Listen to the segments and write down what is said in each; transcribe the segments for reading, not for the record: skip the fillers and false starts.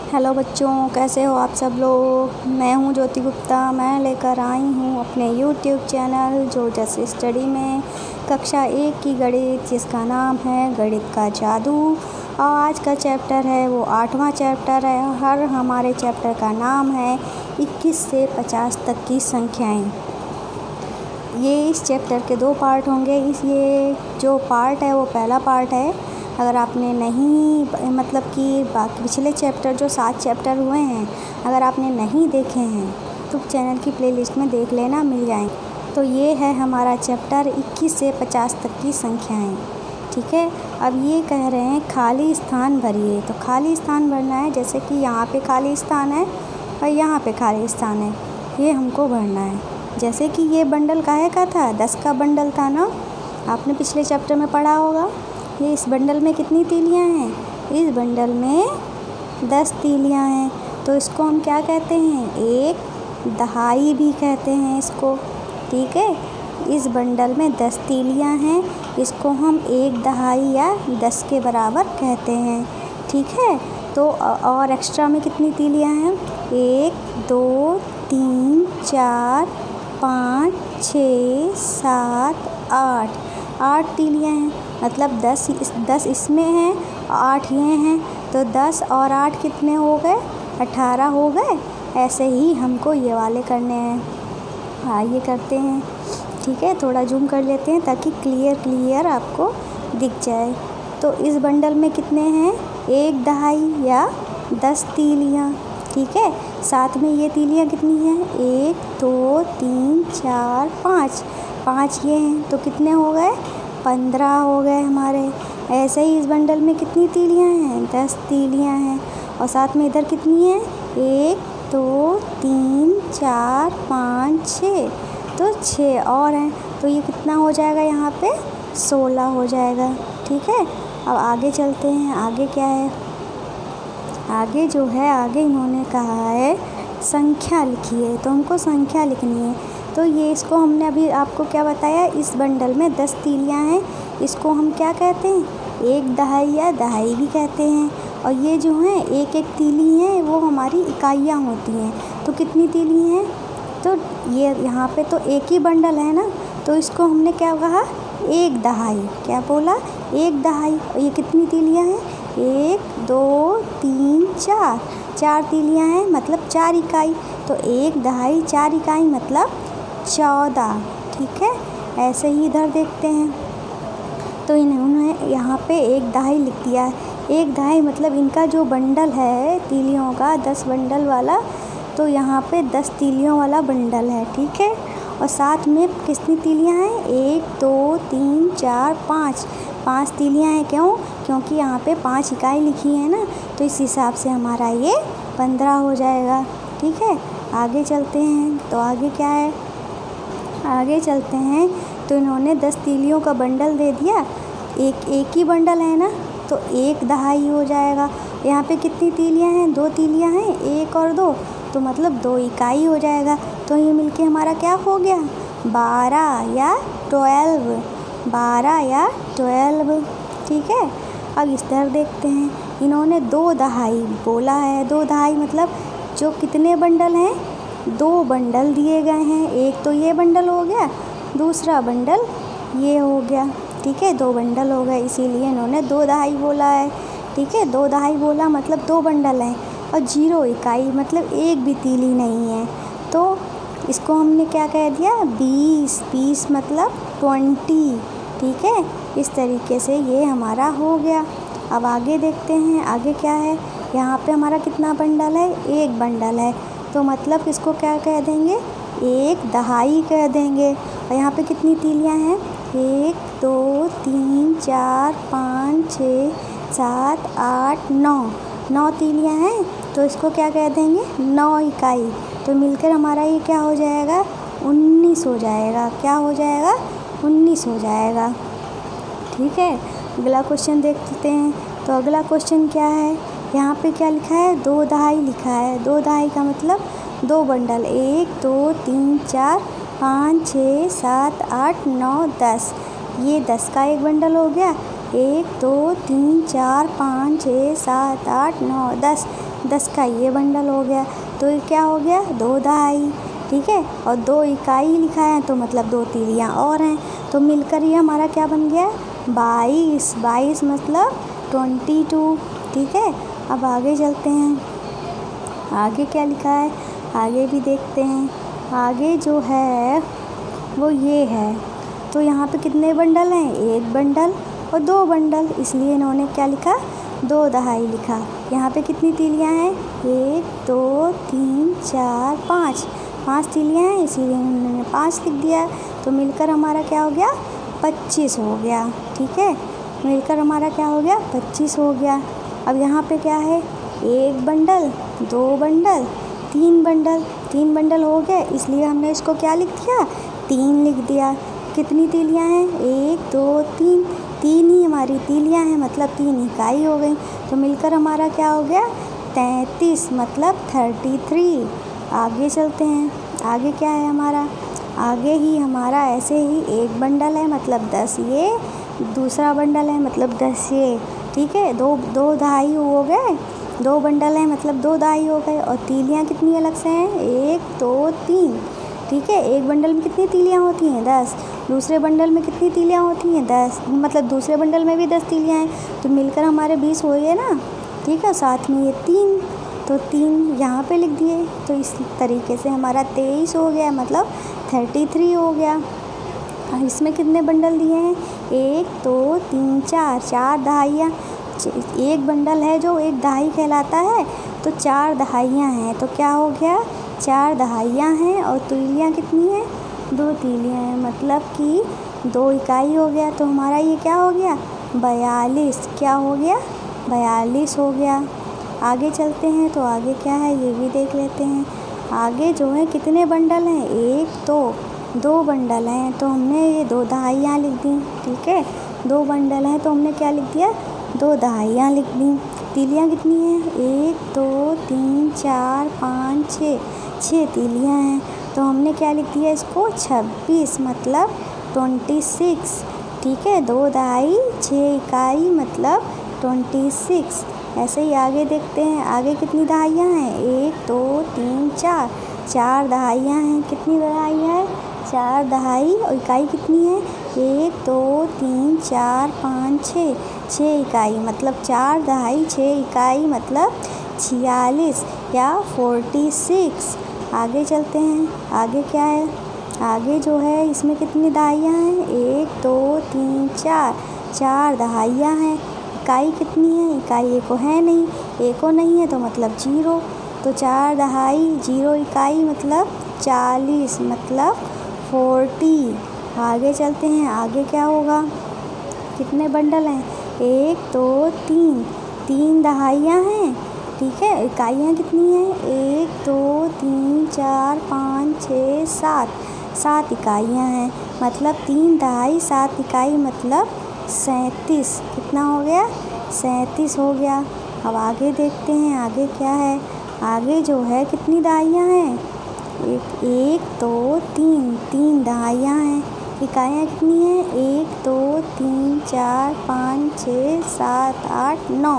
Hello बच्चों, कैसे हो आप सब लोग। मैं हूं ज्योति गुप्ता। मैं लेकर आई हूं अपने यूट्यूब चैनल जोजस स्टडी में कक्षा 1 की गणित, जिसका नाम है गणित का जादू। और आज का चैप्टर है वो 8वां चैप्टर है। हर हमारे चैप्टर का नाम है 21 से 50 तक की संख्याएं। ये इस चैप्टर के 2 पार्ट होंगे। ये जो पार्ट है वो पहला पार्ट है। अगर आपने नहीं मतलब कि बाकी पिछले चैप्टर जो 7 चैप्टर हुए हैं, अगर आपने नहीं देखे हैं तो चैनल की प्लेलिस्ट में देख लेना, मिल जाएंगे। तो ये है हमारा चैप्टर 21 से 50 तक की संख्याएं। ठीक है। अब ये कह रहे हैं खाली स्थान भरिए। तो खाली स्थान भरना है, जैसे कि यहाँ पे खाली स्थान है और यहाँ पे खाली स्थान है, ये हमको भरना है। जैसे कि ये बंडल काहे का था, 10 का बंडल था ना, आपने पिछले चैप्टर में पढ़ा होगा। ये इस बंडल में कितनी तीलियां हैं, इस बंडल में 10 तीलियां हैं। तो इसको हम क्या कहते हैं, एक दहाई भी कहते हैं इसको। ठीक है। इस बंडल में 10 तीलियां हैं, इसको हम एक दहाई या 10 के बराबर कहते हैं। ठीक है। तो और एक्स्ट्रा में कितनी तीलियां हैं, 1 2 3 4 5 6 7 8 तीलियां हैं। मतलब 10 इसमें हैं, 8 ये हैं, तो 10 और 8 कितने हो गए, 18 हो गए। ऐसे ही हमको ये वाले करने हैं। आइए करते हैं। ठीक है, थोड़ा जूम कर लेते हैं ताकि क्लियर आपको दिख जाए। तो इस बंडल में कितने हैं, एक दहाई या 10 तीलियाँ। ठीक है। साथ में ये तीलियाँ कितनी हैं, 1 2 3 4 5 ये हैं, तो कितने हो गए, 15 हो गए हमारे। ऐसे ही इस बंडल में कितनी तीलियाँ हैं, 10 तीलियाँ हैं। और साथ में इधर कितनी है, 1 2 3 4 5 6, तो 6 और हैं। तो ये कितना हो जाएगा, यहाँ पे 16 हो जाएगा। ठीक है। अब आगे चलते हैं। आगे क्या है, आगे जो है, आगे इन्होंने कहा है संख्या लिखिए। तो हमको संख्या लिखनी है। तो ये इसको हमने अभी आपको क्या बताया, इस बंडल में 10 तीलियां हैं, इसको हम क्या कहते हैं, एक दहाई या दहाई भी कहते हैं। और ये जो हैं एक एक तीली हैं, वो हमारी इकाइयाँ होती हैं। तो कितनी तीली हैं, तो ये यहाँ पे तो एक ही बंडल है ना, तो इसको हमने क्या कहा, एक दहाई। क्या बोला, एक दहाई। और ये कितनी तीलियाँ हैं, 1 2 3 4 तीलियाँ हैं, मतलब 4 इकाई। तो एक दहाई 4 इकाई मतलब 14। ठीक है। ऐसे ही इधर देखते हैं। तो इन्होंने यहाँ पे एक दहाई लिख दिया है। एक दहाई मतलब इनका जो बंडल है तीलियों का, 10 बंडल वाला, तो यहाँ पे 10 तीलियों वाला बंडल है। ठीक है। और साथ में कितनी तीलियाँ हैं, 1 2 3 4 5 तीलियाँ हैं। क्यों, क्योंकि यहाँ पे 5 इकाई लिखी है ना, तो इस हिसाब से हमारा ये 15 हो जाएगा। ठीक है। आगे चलते हैं। तो आगे क्या है, आगे चलते हैं। तो इन्होंने 10 तीलियों का बंडल दे दिया। एक ही बंडल है ना, तो एक दहाई हो जाएगा। यहाँ पे कितनी तीलियाँ हैं, 2 तीलियाँ हैं, 1 और 2, तो मतलब 2 इकाई हो जाएगा। तो ये मिलके हमारा क्या हो गया, 12 या 12। ठीक है। अब इस तरह देखते हैं। इन्होंने 2 दहाई बोला है। 2 दहाई मतलब जो कितने बंडल हैं, 2 बंडल दिए गए हैं। एक तो ये बंडल हो गया, दूसरा बंडल ये हो गया। ठीक है, 2 बंडल हो गए, इसीलिए इन्होंने 2 दहाई बोला है। ठीक है, 2 दहाई बोला मतलब 2 बंडल हैं। और 0 इकाई मतलब एक भी तीली नहीं है, तो इसको हमने क्या कह दिया, 20 मतलब 20। ठीक है। इस तरीके से ये हमारा हो गया। अब आगे देखते हैं। आगे क्या है, यहाँ पे हमारा कितना बंडल है, एक बंडल है, तो मतलब इसको क्या कह देंगे, एक दहाई कह देंगे। और यहाँ पे कितनी तीलियाँ हैं, 1 2 3 4 5 6 7 8 9 तीलियाँ हैं, तो इसको क्या कह देंगे, 9 इकाई। तो मिलकर हमारा ये क्या हो जाएगा, 19 हो जाएगा। क्या हो जाएगा, 19 हो जाएगा। ठीक है। अगला क्वेश्चन देखते हैं। तो अगला क्वेश्चन क्या है, यहाँ पे क्या लिखा है, 2 दहाई लिखा है। 2 दहाई का मतलब 2 बंडल, 1 2 3 4 5 6 7 8 9 10। ये 10 का एक बंडल हो गया। 1 2 3 4 5 6 7 8 9 10। 10 का ये बंडल हो गया, तो ये क्या हो गया 2 दहाई, ठीक है। और 2 इकाई लिखा है तो मतलब 2 तीलियाँ और हैं, तो मिलकर ये हमारा क्या बन गया 22। 22 मतलब 22, ठीक है। अब आगे चलते हैं, आगे क्या लिखा है आगे भी देखते हैं। आगे जो है वो ये है, तो यहाँ पे कितने बंडल हैं 1 बंडल और 2 बंडल, इसलिए इन्होंने क्या लिखा 2 दहाई लिखा। यहाँ पे कितनी तीलियाँ हैं 1 2 3 4 5, 5 तीलियाँ हैं, इसीलिए उन्होंने 5 लिख दिया। तो मिलकर हमारा क्या हो गया 25 हो गया, ठीक है। मिलकर हमारा क्या हो गया 25 हो गया। अब यहाँ पे क्या है 1 बंडल 2 बंडल 3 बंडल, 3 बंडल हो गए, इसलिए हमने इसको क्या लिख दिया 3 लिख दिया। कितनी तीलियाँ हैं 1 2 3, 3 ही हमारी तीलियाँ हैं, मतलब 3 इकाई हो गई। तो मिलकर हमारा क्या हो गया 33 मतलब 33। आगे चलते हैं, आगे क्या है हमारा, आगे ही हमारा ऐसे ही 1 बंडल है मतलब 10 ये, दूसरा बंडल है मतलब 10 ये, ठीक है। 2 दहाई हो गए, 2 बंडल हैं मतलब 2 दहाई हो गए। और तीलियाँ कितनी अलग से हैं 1 2 3, ठीक है। एक बंडल में कितनी तीलियाँ होती हैं 10, दूसरे बंडल में कितनी तीलियाँ होती हैं 10, मतलब दूसरे बंडल में भी 10 तीलियाँ हैं, तो मिलकर हमारे 20 हो गए ना, ठीक है। साथ में ये 3, तो 3 यहाँ पे लिख दिए, तो इस तरीके से हमारा 23 हो गया मतलब 33 हो गया। इसमें कितने बंडल दिए हैं 1 2 3 4, 4 दहाइयाँ, एक बंडल है जो 1 दहाई कहलाता है, तो 4 दहाइयाँ हैं, तो क्या हो गया 4 दहाइयाँ हैं। और तीलियाँ कितनी हैं 2 तीलियाँ हैं, मतलब कि 2 इकाई हो गया। तो हमारा ये क्या हो गया 42, क्या हो गया 42 हो गया। आगे चलते हैं, तो आगे क्या है ये भी देख लेते हैं। आगे जो है कितने बंडल हैं 1 तो 2 बंडल हैं, तो हमने ये 2 दहाइयाँ लिख दी, ठीक है। 2 बंडल हैं तो हमने क्या लिख दिया 2 दहाइयाँ लिख दी। तीलियाँ कितनी हैं 1 2 3 4 5 6, 6 तीलियाँ हैं, तो हमने क्या लिख दिया इसको 26 मतलब 26, ठीक है। 2 दहाई 6 इकाई मतलब 26। ऐसे ही आगे देखते हैं, आगे कितनी दहाइयाँ हैं 1 2 3 4, 4 दहाइयाँ हैं। कितनी दहाइयाँ हैं 4 दहाई, और इकाई कितनी है 1 2 3 4 5 6, 6 इकाई मतलब 4 दहाई 6 इकाई मतलब 46 या 46। आगे चलते हैं, आगे क्या है, आगे जो है इसमें कितनी दहाइयाँ हैं 1 2 3 4, 4 दहाइयाँ हैं। इकाई कितनी है, इकाई एको है नहीं, एको नहीं है तो मतलब 0, तो 4 दहाई 0 इकाई मतलब 40 मतलब 40। आगे चलते हैं, आगे क्या होगा, कितने बंडल हैं 1 2 3, 3 दहाइयाँ हैं, ठीक है। इकाइयाँ कितनी हैं 1 2 3 4 5 6 7, 7 इकाइयाँ हैं, मतलब 3 दहाई 7 इकाई मतलब 37। कितना हो गया 37 हो गया। अब आगे देखते हैं, आगे क्या है, आगे जो है कितनी दहाइयाँ हैं 1 2 3, 3 दहाइयाँ हैं। इकाइयाँ कितनी हैं 1 2 3 4 5 6 7 8 9,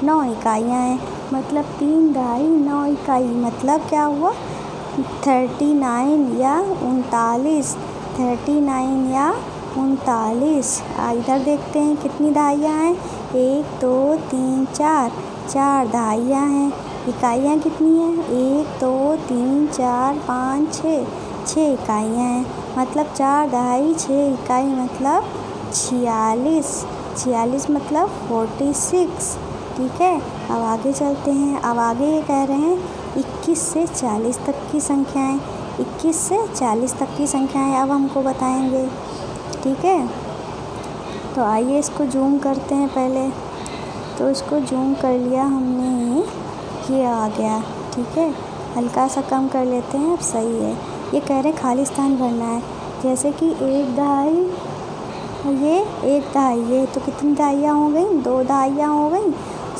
9 इकाइयाँ हैं, मतलब 3 दहाई 9 इकाई मतलब क्या हुआ 39 या 39, 39 या 39। इधर देखते हैं कितनी दहाइयाँ हैं 1 2 3 4, 4 दहाइयाँ हैं। इकाइयाँ कितनी हैं 1 2 3 4 5 6, 6 इकाइयाँ हैं, मतलब 4 दहाई 6 इकाई मतलब 46, 46 मतलब 46, ठीक है। अब आगे चलते हैं, अब आगे ये कह रहे हैं 21 से 40 तक की संख्याएं, 21 से 40 तक की संख्याएं अब हमको बताएंगे, ठीक है। तो आइए इसको जूम करते हैं पहले, तो इसको जूम कर लिया हमने, ये आ गया, ठीक है। हल्का सा कम कर लेते हैं, अब सही है। ये कह रहे खाली स्थान भरना है, जैसे कि 1 दहाई, ये 1 दहाई, ये तो कितनी दहाइयाँ हो गई 2 दहाइयाँ हो गई,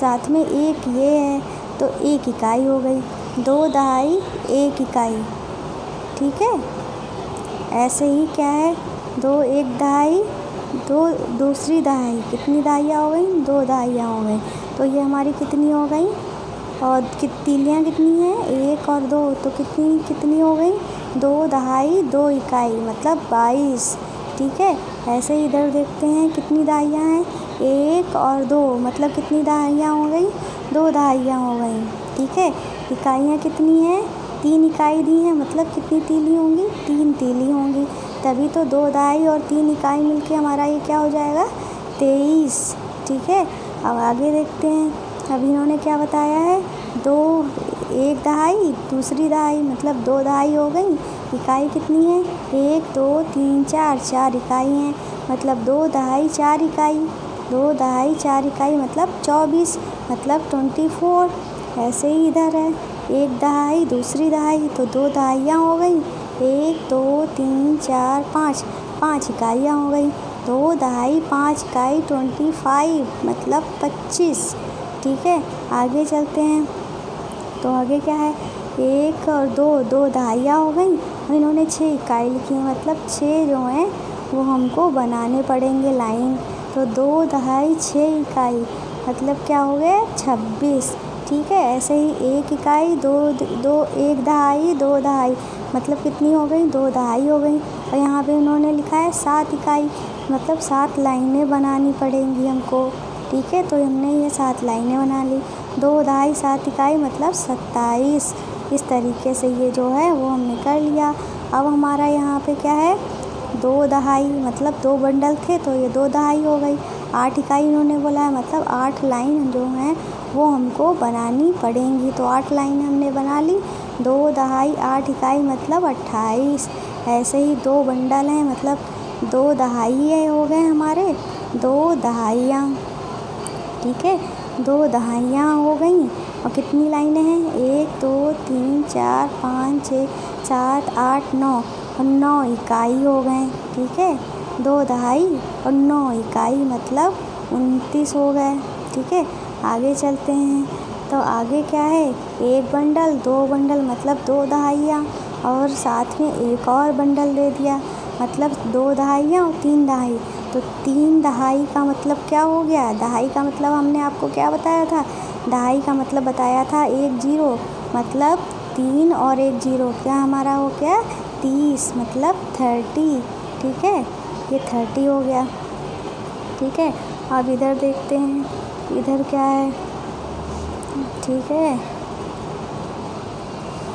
साथ में 1 ये है तो 1 इकाई हो गई, 2 दहाई 1 इकाई, ठीक है। ऐसे ही क्या है 2 1 दहाई दूसरी दहाई, कितनी दहाइयाँ हो गई? 2 दहाइयाँ हो गई। तो ये हमारी कितनी हो गई? और तीलियाँ कितनी हैं? 1 और 2, तो कितनी कितनी हो गई? 2 दहाई 2 इकाई मतलब 22। ठीक है, ऐसे ही इधर देखते हैं कितनी दहाइयाँ हैं। 1 और 2 मतलब कितनी दहाइयाँ हो गई? 2 दहाइयाँ हो गई। ठीक है, इकाइयाँ कितनी हैं? 3 इकाई दी हैं, मतलब कितनी तीली होंगी? 3 तीली होंगी। तभी तो 2 दहाई और 3 इकाई मिलके हमारा ये क्या हो जाएगा? 23। ठीक है, अब आगे देखते हैं। अब इन्होंने क्या बताया है? 1 दहाई दूसरी दहाई मतलब 2 दहाई हो गई। इकाई कितनी है? 1 2 3 4 इकाई हैं, मतलब 2 दहाई 4 इकाई। 2 दहाई 4 इकाई मतलब 24 मतलब 24। ऐसे ही इधर है 1 दहाई दूसरी दहाई, तो 2 दहाइयाँ हो गई। 1 2 3 4 5 इकाइयाँ हो गई। 2 दहाई 5 इकाई 25 मतलब 25। ठीक है, आगे चलते हैं। तो आगे क्या है? 1 और 2 दहाइयाँ हो गई और इन्होंने 6 इकाई लिखी है, मतलब 6 जो हैं वो हमको बनाने पड़ेंगे लाइन। तो 2 दहाई 6 इकाई मतलब क्या हो गया? 26। ठीक है, ऐसे ही 1 इकाई 1 दहाई 2 दहाई मतलब कितनी हो गई? 2 दहाई हो गई। और यहाँ पे उन्होंने लिखा है 7 इकाई मतलब 7 लाइनें बनानी पड़ेंगी हमको। ठीक है, तो हमने ये 7 लाइनें बना ली। 2 दहाई 7 इकाई मतलब 27। इस तरीके से ये जो है वो हमने कर लिया। अब हमारा यहाँ पे क्या है? 2 दहाई मतलब 2 बंडल थे तो ये 2 दहाई हो गई। 8 इकाई इन्होंने बोला है, मतलब 8 लाइन जो हैं वो हमको बनानी पड़ेंगी। तो 8 लाइन हमने बना ली। 2 दहाई 8 इकाई मतलब 28। ऐसे ही 2 बंडल हैं मतलब 2 दहाई हो गए हमारे, 2 दहाइयाँ। ठीक है, 2 दहाइयाँ हो गई। और कितनी लाइनें हैं? 1 2 3 4 5 6 7 8 9 और 9 इकाई हो गए। ठीक है, 2 दहाई और 9 इकाई मतलब 29 हो गए। ठीक है, आगे चलते हैं। तो आगे क्या है? 1 बंडल 2 बंडल मतलब 2 दहाइयाँ और साथ में एक और बंडल दे दिया मतलब 2 दहाइयाँ और 3 दहाई। तो 3 दहाई का मतलब क्या हो गया? दहाई का मतलब हमने आपको क्या बताया था? दहाई का मतलब बताया था 1 0 मतलब 3 और 1 0 क्या हमारा हो गया? 30 मतलब 30। ठीक है, ये 30 हो गया। ठीक है, अब इधर देखते हैं, इधर क्या है? ठीक है,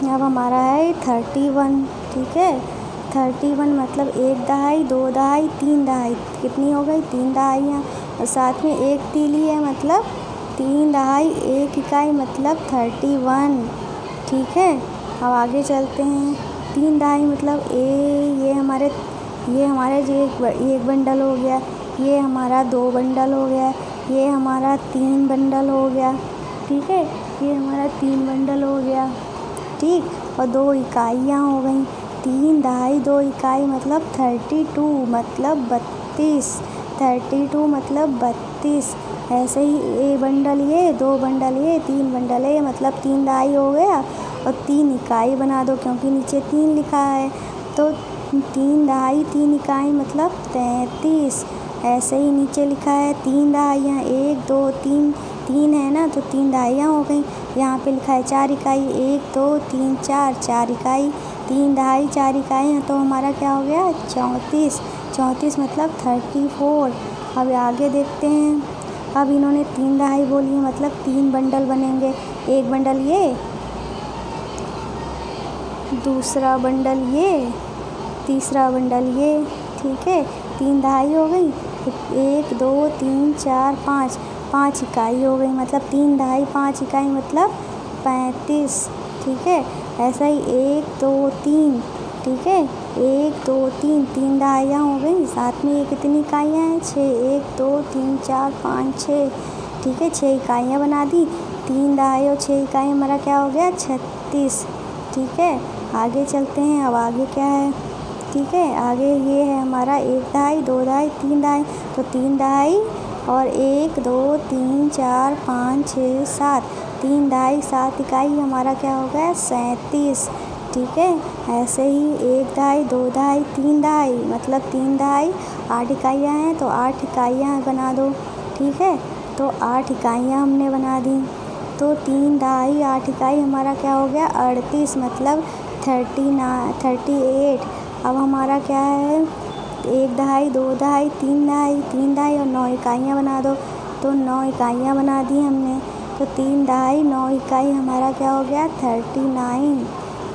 अब हमारा है 31। ठीक है, 31 मतलब 1 दहाई 2 दहाई 3 दहाई कितनी हो गई? 3 दहाइयाँ और साथ में एक तीली है मतलब 3 दहाई 1 इकाई मतलब 31। ठीक है, अब आगे चलते हैं। 3 दहाई मतलब ये हमारे जो एक बंडल हो गया, ये हमारा 2 बंडल हो गया, ये हमारा 3 बंडल हो गया। ठीक है, ये हमारा 3 बंडल हो गया। ठीक, और 2 इकाइयाँ हो गई। 3 दहाई 2 इकाई मतलब 32 मतलब 32। 32 मतलब 32। ऐसे ही ए बंडल ये 2 बंडल ये 3 बंडल ये मतलब 3 दहाई हो गया और 3 इकाई बना दो क्योंकि नीचे 3 लिखा है। तो 3 दहाई 3 इकाई मतलब 33। ऐसे ही नीचे लिखा है 3 दहाइयाँ 1 2 3 3 है ना, तो 3 दहाइयाँ हो गई। यहाँ पे लिखा है 4 इकाई 1 2 3 4 इकाई। 3 दहाई 4 इकाई हैं तो हमारा क्या हो गया? 34। 34 मतलब 34। अब आगे देखते हैं। अब इन्होंने 3 दहाई बोली है मतलब 3 बंडल बनेंगे। एक बंडल ये, दूसरा बंडल ये, तीसरा बंडल ये। ठीक है, 3 दहाई हो गई। 1 2 3 4 5 इकाई हो गई मतलब 3 दहाई 5 इकाई मतलब 35। ठीक है, ऐसा ही 1 2 3। ठीक है, 1 2 3 दहाइयाँ हो गई। साथ में ये कितनी इकाइयाँ हैं? 6 1 2 3 4 5 6। ठीक है, 6 इकाइयाँ बना दी। 3 दहाई और 6 इकाई हमारा क्या हो गया? 36। ठीक है, आगे चलते हैं। अब आगे क्या है? ठीक है, आगे ये है हमारा 1 दहाई 2 दहाई 3 दहाई। तो 3 दहाई और 1 2 3 4 5 6 7 3 दहाई 7 इकाई हमारा क्या हो गया? 37। ठीक है। ऐसे ही 1 दहाई 2 दहाई 3 दहाई मतलब 3 दहाई 8 इकाइयाँ हैं तो 8 इकाइयाँ बना दो, ठीक है। तो 8 इकाइयाँ हमने बना दी, तो 3 दहाई 8 इकाई हमारा क्या हो गया 38 मतलब 38। अब हमारा क्या है 1 दहाई 2 दहाई 3 दहाई और 9 इकाइयाँ बना दो, तो 9 इकाइयाँ बना दी हमने। तो 3 दहाई 9 इकाई हमारा क्या हो गया 39।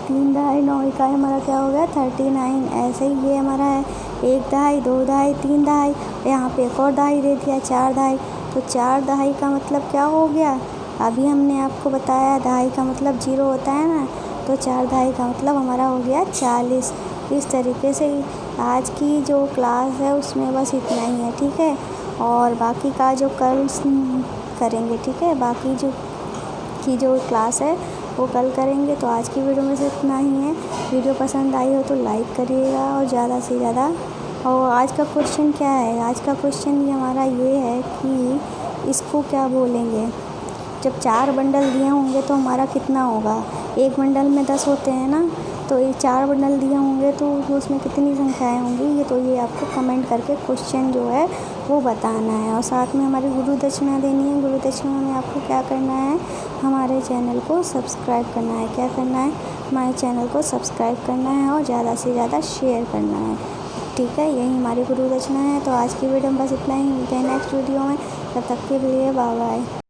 3 दहाई 9 इकाई हमारा क्या हो गया 39। ऐसे ही ये हमारा है 1 दहाई 2 दहाई 3 दहाई, यहाँ पे एक और दहाई दे दिया 4 दहाई। तो 4 दहाई का मतलब क्या हो गया, अभी हमने आपको बताया दहाई का मतलब 0 होता है ना, तो 4 दहाई का मतलब हमारा हो गया 40। इस तरीके से आज की जो क्लास है उसमें बस इतना ही है, ठीक है। और बाकी का जो कल करेंगे, ठीक है। बाकी जो क्लास है वो कल करेंगे। तो आज की वीडियो में से इतना ही है। वीडियो पसंद आई हो तो लाइक करिएगा और ज़्यादा से ज़्यादा। और आज का क्वेश्चन क्या है, आज का क्वेश्चन ये हमारा ये है कि इसको क्या बोलेंगे। जब 4 बंडल दिए होंगे तो हमारा कितना होगा, एक बंडल में 10 होते हैं ना, तो ये 4 बंडल दिए होंगे तो उसमें कितनी संख्याएँ होंगी, ये आपको कमेंट करके क्वेश्चन जो है वो बताना है। और साथ में हमारी गुरु दक्षिणा देनी है। गुरु दक्षिणा में आपको क्या करना है, हमारे चैनल को सब्सक्राइब करना है। क्या करना है, हमारे चैनल को सब्सक्राइब करना है और ज़्यादा से ज़्यादा शेयर करना है, ठीक है। यही हमारी गुरु दक्षिणा है। तो आज की वीडियो में बस इतना ही, मिलते हैं नेक्स्ट वीडियो में, तब तक के लिए बाय बाय।